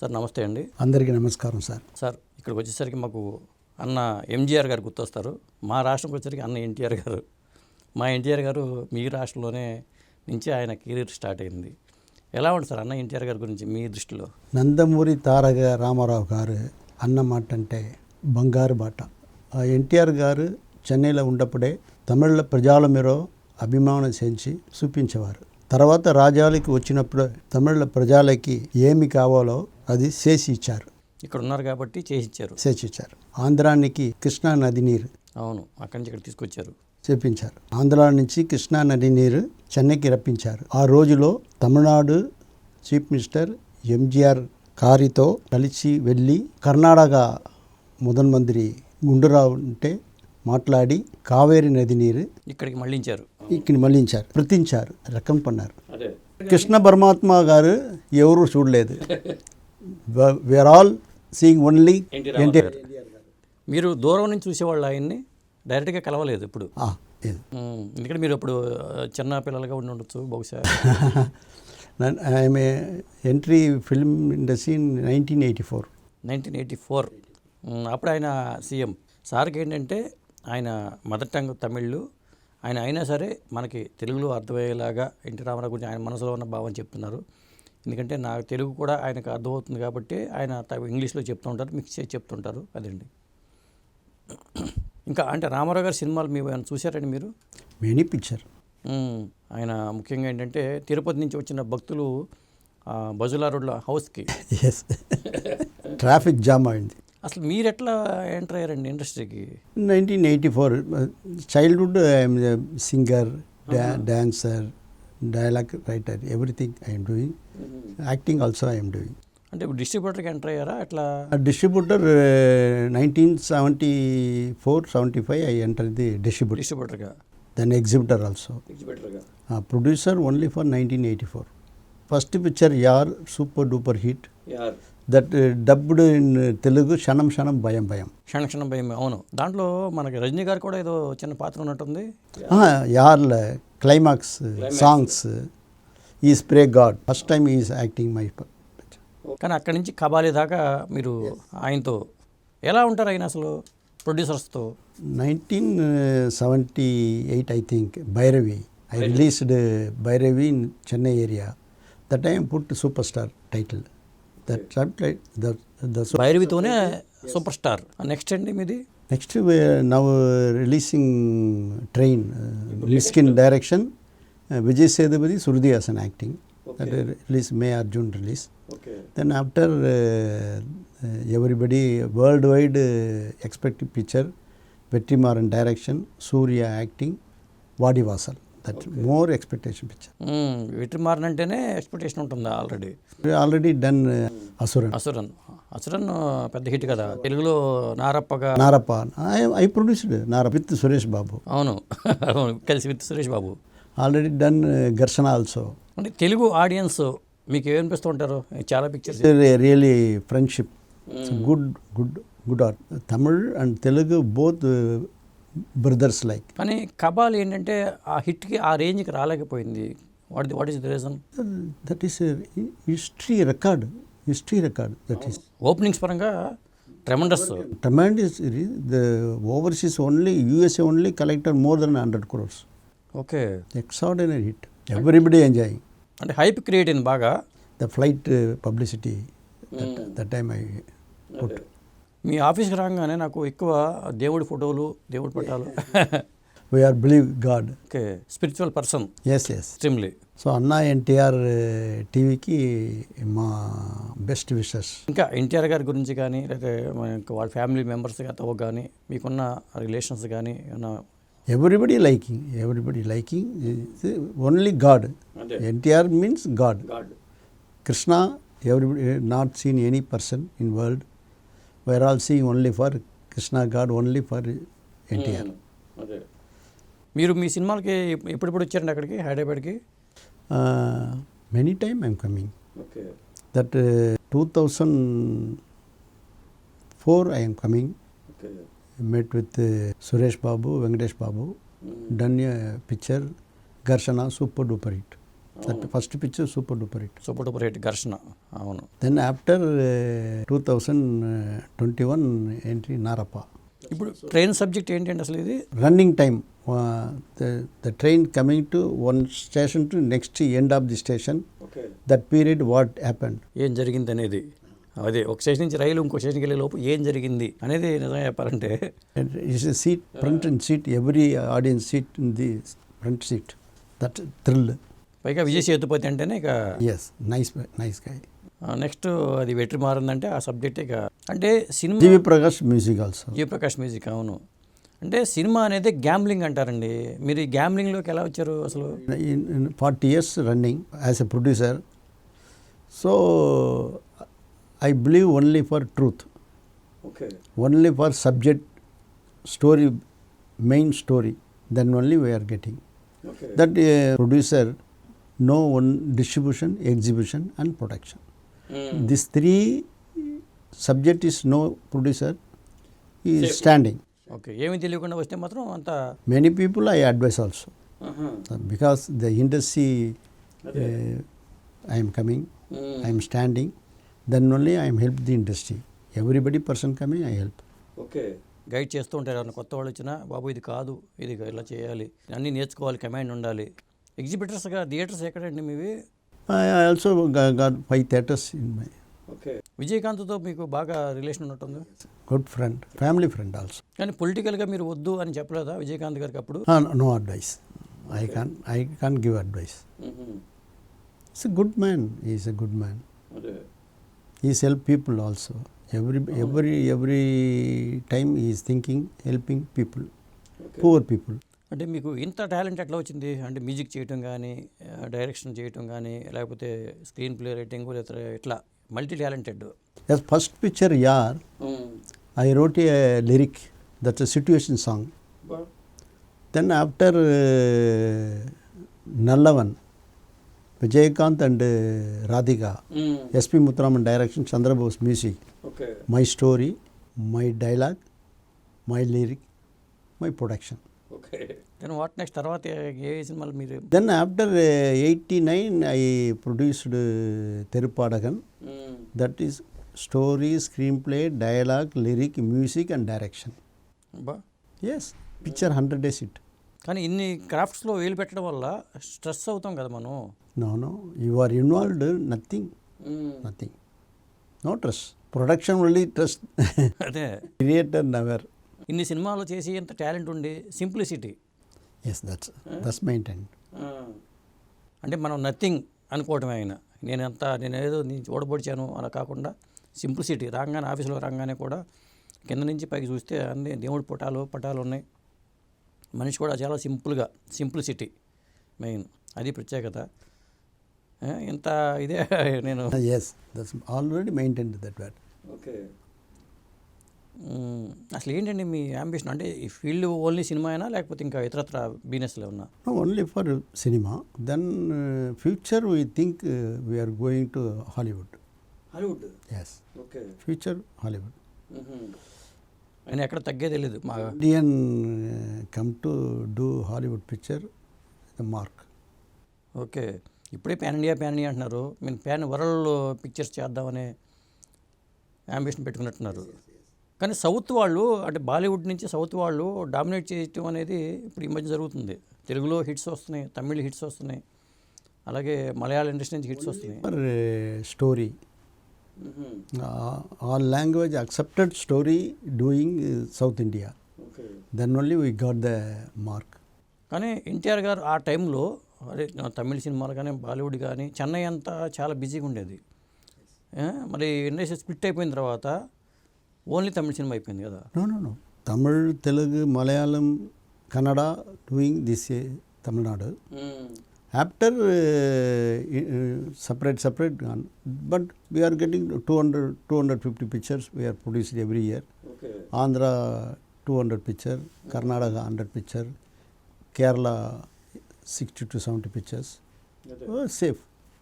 Sir నమస్తే అండి. అందరికీ నమస్కారం సార్. సార్ ఇక్కడికి వచ్చేసరికి మాకు అన్న ఎంజీఆర్ గారు గుర్తొస్తారు. మా రాష్ట్రంకి వచ్చేసరికి అన్న ఎన్టీఆర్ గారు. మా ఎన్టీఆర్ గారు మీ రాష్ట్రంలోనే నుంచి ఆయన కెరీర్ స్టార్ట్ అయింది. ఎలా ఉంటుంది సార్ అన్న ఎన్టీఆర్ గారి గురించి మీ దృష్టిలో? నందమూరి తారక రామారావు గారు అన్న మాట అంటే బంగారు బాట. ఎన్టీఆర్ గారు చెన్నైలో ఉన్నప్పుడే తమిళ ప్రజల మీద అభిమానం చేసి చూపించేవారు. తర్వాత రాజ్యాలకి వచ్చినప్పుడు తమిళ ప్రజలకి ఏమి కావాలో అది చేసి ఇచ్చారు. ఇక్కడ ఉన్నారు కాబట్టి చేసి ఇచ్చారు. ఆంధ్రానికి కృష్ణా నది నీరు, అవును, అక్కడి నుంచి ఇక్కడ తీసుకొచ్చారు, చేపించారు. ఆంధ్ర నుంచి కృష్ణా నది నీరు చెన్నైకి రప్పించారు. ఆ రోజులో తమిళనాడు చీఫ్ మినిస్టర్ ఎంజీఆర్ కారితో కలిసి వెళ్ళి కర్ణాటక ముఖ్యమంత్రి గుండూరావు ఉంటే మాట్లాడి కావేరి నది నీరు ఇక్కడికి మళ్ళించారు, ప్రతించారు, రకం పన్నారు. కృష్ణ పరమాత్మ గారు ఎవరు చూడలేదు. We're all seeing only NTR. మీరు దూరం నుంచి చూసేవాళ్ళు, ఆయన్ని డైరెక్ట్గా కలవలేదు ఇప్పుడు. ఎందుకంటే మీరు ఇప్పుడు చిన్న పిల్లలుగా ఉండి ఉండొచ్చు బహుశా. I'm entry film industry in 1984. అప్పుడు ఆయన సీఎం. సార్కి ఏంటంటే ఆయన మదర్ టంగ్ తమిళ్, ఆయన అయినా సరే మనకి తెలుగులో అర్థమయ్యేలాగా ఎన్టీ రామారావు గురించి ఆయన మనసులో ఉన్న భావం చెప్తున్నారు. ఎందుకంటే నాకు తెలుగు కూడా ఆయనకు అర్థమవుతుంది కాబట్టి ఆయన ఇంగ్లీష్లో చెప్తూ ఉంటారు, మిక్స్ చేసి చెప్తుంటారు. అదండి. ఇంకా అంటే రామారావు గారి సినిమాలు మీరు ఏమైనా చూశారండి మీరు? Many picture. ఆయన ముఖ్యంగా ఏంటంటే తిరుపతి నుంచి వచ్చిన భక్తులు బజులా రోడ్లో హౌస్కి ట్రాఫిక్ జామ్ అయింది. అసలు మీరు ఎట్లా ఎంటర్ అయ్యారండి ఇండస్ట్రీకి? 1984 childhood I'm singer, dancer, dialogue writer, everything I'm doing. Acting also I'm doing. అంటే డిస్ట్రిబ్యూటర్కి ఎంటర్ అయ్యారా ఎట్లా? డిస్ట్రిబ్యూటర్ 1974-75 ఐ ఎంటర్ ది డిస్ట్రిబ్యూటర్గా, then exhibitor also. Producer only for 1984. First picture యార్ super duper hit. That dubbed in Telugu Kshanam Kshanam భయం భయం. క్షణం భయం, అవును. దాంట్లో మనకి రజనీ గారు కూడా ఏదో చిన్న పాత్ర ఉన్నట్టుంది. యార్ల క్లైమాక్స్ సాంగ్స్ ఈ spray God first time is acting my. కానీ అక్కడి నుంచి కబాలి దాకా మీరు ఆయనతో ఎలా ఉంటారు? ఆయన అసలు ప్రొడ్యూసర్స్తో 1978 I think Bhairavi I released Bhairavi in Chennai area. That time put super star title. భైరవితోనే సూపర్ స్టార్. నెక్స్ట్ అండి మీది? Next now releasing train, Mysskin direction, Vijay Sethupathi, Shruti Haasan acting. That release May or June release. Then after everybody worldwide expected picture, Vetrimaran direction, Surya acting, Vadivasal. That more expectation picture. Vetrimaran అంటేనే expectation ఉంటుందా? Already done Asuran పెద్ద hit కదా తెలుగులో. Narappa I produced Narappa with Suresh Babu. అవును, కలిసి with Suresh Babu. Already done Gharshana also. అంటే Telugu audience మీకు ఏమనిపిస్తూ ఉంటారు? చాలా pictures really friendship, good art. Tamil and Telugu both brothers like. కానీ కబాల్ ఏంటంటే ఆ హిట్కి ఆ రేంజ్కి రాలేకపోయింది. What is the reason? That is history record. That is openings పరంగా tremendous. The overseas only USA only collector more than 100 crores. Okay, extraordinary hit. Everybody enjoying. అంటే hype create అయింది బాగా. The flight publicity that time I put. మీ ఆఫీస్కి రాగానే నాకు ఎక్కువ దేవుడి ఫోటోలు, దేవుడి పటాలు. We are believe god. Okay, spiritual person. Yes extremely. So అన్న ఎన్టీఆర్ టీవీకి మా బెస్ట్ విషెస్. ఇంకా ఎన్టీఆర్ గారి గురించి కానీ లేకపోతే వాళ్ళ ఫ్యామిలీ మెంబర్స్తో కానీ మీకున్న రిలేషన్స్ కానీ ఏమన్నా? Everybody liking only God. NTR means God. Krishna, everybody not seen any person in world. We are all seeing only for Krishna, God, only for NTR. మీరు మీ సినిమాలకి ఎప్పుడు వచ్చారండి అక్కడికి, హైదరాబాద్కి? Many time I am coming. That 2004 I am coming. Met with Suresh Babu, Venkatesh Babu, done a picture, Gharshana, super duper hit. That first picture super duper hit. Super duper hit Gharshana. అవును. Then after 2021 entry Narappa. ఇప్పుడు train subject ఏంటండి అసలు ఇది? Running time, the train coming to one station to next end of the station, that period what happened, ఏం జరిగింది అనేది. అదే ఒక స్టేషన్ నుంచి రైలు ఇంకో స్టేషన్కి వెళ్ళే లోపు ఏం జరిగింది అనేది నిజంగా చెప్పాలంటే it's a seat, front and seat, every audience seat in the front seat, that thrill. పైగా విజయ్ సేతుపతి అంటేనే ఇక ఎస్, నైస్ గాయ్. నెక్స్ట్ అది వెట్రి మారిందంటే ఆ సబ్జెక్ట్ ఇక అంటే సినిమా. జీవి ప్రకాష్ మ్యూజిక్ ఆల్సో. జీవి ప్రకాష్ మ్యూజిక్. అవును. అంటే సినిమా అనేది గ్యాంబ్లింగ్ అంటారండి. మీరు ఈ గ్యాంబ్లింగ్లోకి ఎలా వచ్చారు అసలు? 40 years running as a producer. So I believe only for truth, only for subject, story, main story, then only we are getting. That producer know one distribution, exhibition and production. These three subject is no producer is standing. Okay. ఏమీ తెలియకుండా వస్తే మాత్రం అంత. Many people I advise also, because the industry I am coming, I am standing, then only I am help the industry. Everybody person coming, I help. Okay. Guide చేస్తూ ఉంటారు. ఎవరైనా కొత్త వాళ్ళు వచ్చినా, బాబు ఇది కాదు, ఇది ఇలా చేయాలి, అన్నీ నేర్చుకోవాలి, కమాండ్ ఉండాలి. ఎగ్జిబిటర్స్గా థియేటర్స్ ఎక్కడండి మీవి? I also got 5 theatres in my. Okay. విజయకాంత్తో మీకు బాగా రిలేషన్ ఉన్నట్టుంది. Good friend, family friend also. కానీ పొలిటికల్గా మీరు వద్దు అని చెప్పలేదా విజయకాంత్ గారికి అప్పుడు? No advice. I can't give advice. He's a good man. He is a good man. He is help people also. Every time he is thinking, helping people, poor people. అంటే మీకు ఇంత టాలెంట్ ఎట్లా వచ్చింది? అంటే మ్యూజిక్ చేయటం కానీ, direction చేయటం కానీ, లేకపోతే స్క్రీన్ ప్లే రైటింగ్, లేదా ఇట్లా multi talented. As first picture Yaar, I wrote a lyric, that's a situation song. Then after Nallavan, Vijayakanth and Radhika, SP Muthuraman direction, Chandra Bose music. My story, my dialogue, my lyric, my production. Then what next? తర్వాత ఏ సినిమాలు మీరు? Then after 89, I produced Terupadagan. That is story, screenplay, dialogue, lyric, music and direction. బా. Yes, picture 100 days hit. కానీ ఇన్ని క్రాఫ్ట్స్లో వేలు పెట్టడం వల్ల స్ట్రెస్ అవుతాం కదా మనం. No, you are involved, nothing. No trust. Production only trust. అదే. Creator never. ఇన్ని సినిమాలు చేసి ఎంత టాలెంట్ ఉండి సింప్లిసిటీ. Yes, that's maintained. అంటే మనం నథింగ్ అనుకోవటమే. ఆయన నేనేదో నేను చూడబొడిచాను అలా కాకుండా సింప్లిసిటీ. రాగానే ఆఫీస్లో రాగానే కూడా కింద నుంచి పైకి చూస్తే అన్ని దేవుడి పటాలు ఉన్నాయి. మనిషి కూడా చాలా సింపుల్గా, సింప్లిసిటీ మెయిన్, అది ప్రత్యేకత. ఇంత ఇదే నేను. Yes, that's already maintained that way. Okay. అసలు ఏంటండి మీ అంబిషన్? అంటే ఈ ఫీల్డ్ ఓన్లీ సినిమా అయినా లేకపోతే ఇంకా ఇతరత్ర బిజినెస్లో ఉన్నా? No, only for cinema. Then future we think we are going to Hollywood. Hollywood. Yes. Okay. Future Hollywood. ఆయన ఎక్కడ తగ్గేది తెలియదు. మా Indian come to do Hollywood picture, the mark. Okay. ఇప్పుడే ప్యాన్ ఇండియా అంటున్నారు. మేము ప్యాన్ వరల్డ్ పిక్చర్స్ చేద్దామనే ambition పెట్టుకున్నట్టున్నారు. కానీ సౌత్ వాళ్ళు, అంటే బాలీవుడ్ నుంచి సౌత్ వాళ్ళు డామినేట్ చేయటం అనేది ఇప్పుడు ఈ మధ్య జరుగుతుంది. తెలుగులో హిట్స్ వస్తున్నాయి, తమిళ్ హిట్స్ వస్తున్నాయి, అలాగే మలయాళ ఇండస్ట్రీ నుంచి హిట్స్ వస్తున్నాయి. For story, all language accepted story doing South India. Then only we got the mark. కానీ ఎన్టీఆర్ గారు ఆ టైంలో, అదే తమిళ సినిమాలు కానీ బాలీవుడ్ కానీ, చెన్నై అంతా చాలా బిజీగా ఉండేది. మరి ఇండస్ట్రీ స్ప్లిట్ అయిపోయిన తర్వాత ఓన్లీ తమిళ సినిమా అయిపోయింది కదా? No. Tamil, Telugu, Malayalam, Kannada doing this Tamil Nadu. After separate gone. But we are getting 250 pictures we are produced every year. Andhra 200 picture, Karnataka 100 picture, Kerala 60 to 70 pictures. Safe.